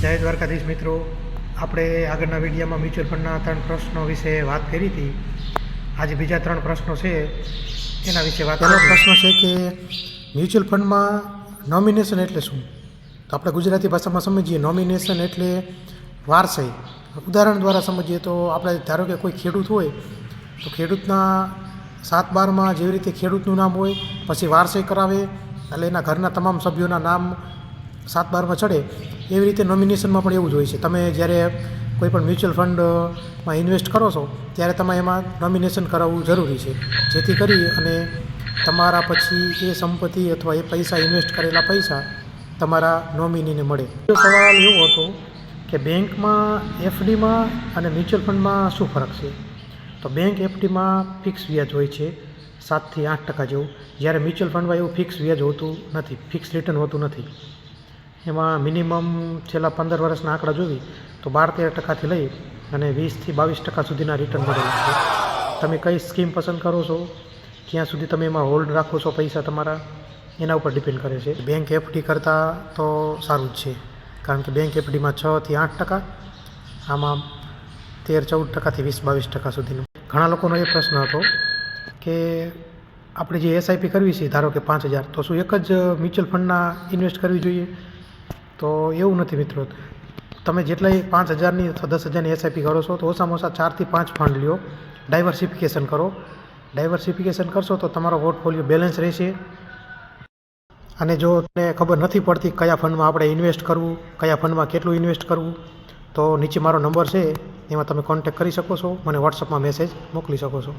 જય દ્વારકાધીશ મિત્રો, આપણે આગળના વિડીયોમાં મ્યુચ્યુઅલ ફંડના 3 પ્રશ્નો વિશે વાત કરી હતી. આજે બીજા 3 પ્રશ્નો છે એના વિશે વાત. પહેલો પ્રશ્ન છે કે મ્યુચ્યુઅલ ફંડમાં નોમિનેશન એટલે શું? તો આપણે ગુજરાતી ભાષામાં સમજીએ. નોમિનેશન એટલે વારસાઈ. ઉદાહરણ દ્વારા સમજીએ તો આપણે ધારો કે કોઈ ખેડૂત હોય તો ખેડૂતના 7/12માં જેવી રીતે ખેડૂતનું નામ હોય પછી વારસાઈ કરાવે એટલે એના ઘરના તમામ સભ્યોના નામ 7/12માં ચડે, એવી રીતે નોમિનેશનમાં પણ એવું જ હોય છે. તમે જ્યારે કોઈ પણ મ્યુચ્યુઅલ ફંડમાં ઇન્વેસ્ટ કરો છો ત્યારે તમારે એમાં નોમિનેશન કરાવવું જરૂરી છે, જેથી કરી અને તમારા પછી એ સંપત્તિ અથવા એ પૈસા ઇન્વેસ્ટ કરેલા પૈસા તમારા નોમિનીને મળે. બીજો સવાલ એવો હતો કે બેંકમાં એફડીમાં અને મ્યુચ્યુઅલ ફંડમાં શું ફરક છે? તો બેંક એફડીમાં ફિક્સ વ્યાજ હોય છે 7 થી 8% જેવું, જ્યારે મ્યુચ્યુઅલ ફંડમાં એવું ફિક્સ વ્યાજ હોતું નથી, ફિક્સ રિટર્ન હોતું નથી. એમાં મિનિમમ છેલ્લા 15 વર્ષના આંકડા જોવી તો 12-13%થી લઈ અને 20 થી 22% સુધીના રિટર્ન મળેલા છે. તમે કઈ સ્કીમ પસંદ કરો છો, ક્યાં સુધી તમે એમાં હોલ્ડ રાખો છો પૈસા તમારા, એના ઉપર ડિપેન્ડ કરે છે. બેંક એફડી કરતાં તો સારું જ છે, કારણ કે બેંક એફડીમાં 6 થી 8%, આમાં 13-14%થી 20-22% સુધીનું. ઘણા લોકોનો એ પ્રશ્ન હતો કે આપણે જે એસઆઈપી કરવી છે, ધારો કે 5000, તો શું એક જ મ્યુચ્યુઅલ ફંડના ઇન્વેસ્ટ કરવી જોઈએ? તો એવું નથી મિત્રો. તમે જેટલાય 5000ની અથવા 10,000ની એસઆઈપી કરો છો તો ઓછામાં ઓછા 4 થી 5 ફંડ લ્યો, ડાયવર્સિફિકેશન કરો. ડાયવર્સિફિકેશન કરશો તો તમારો પોર્ટફોલિયો બેલેન્સ રહેશે. અને જો તમને ખબર નથી પડતી કયા ફંડમાં આપણે ઇન્વેસ્ટ કરવું, કયા ફંડમાં કેટલું ઇન્વેસ્ટ કરવું, તો નીચે મારો નંબર છે, એમાં તમે કોન્ટેક્ટ કરી શકો છો, મને વોટ્સઅપમાં મેસેજ મોકલી શકો છો.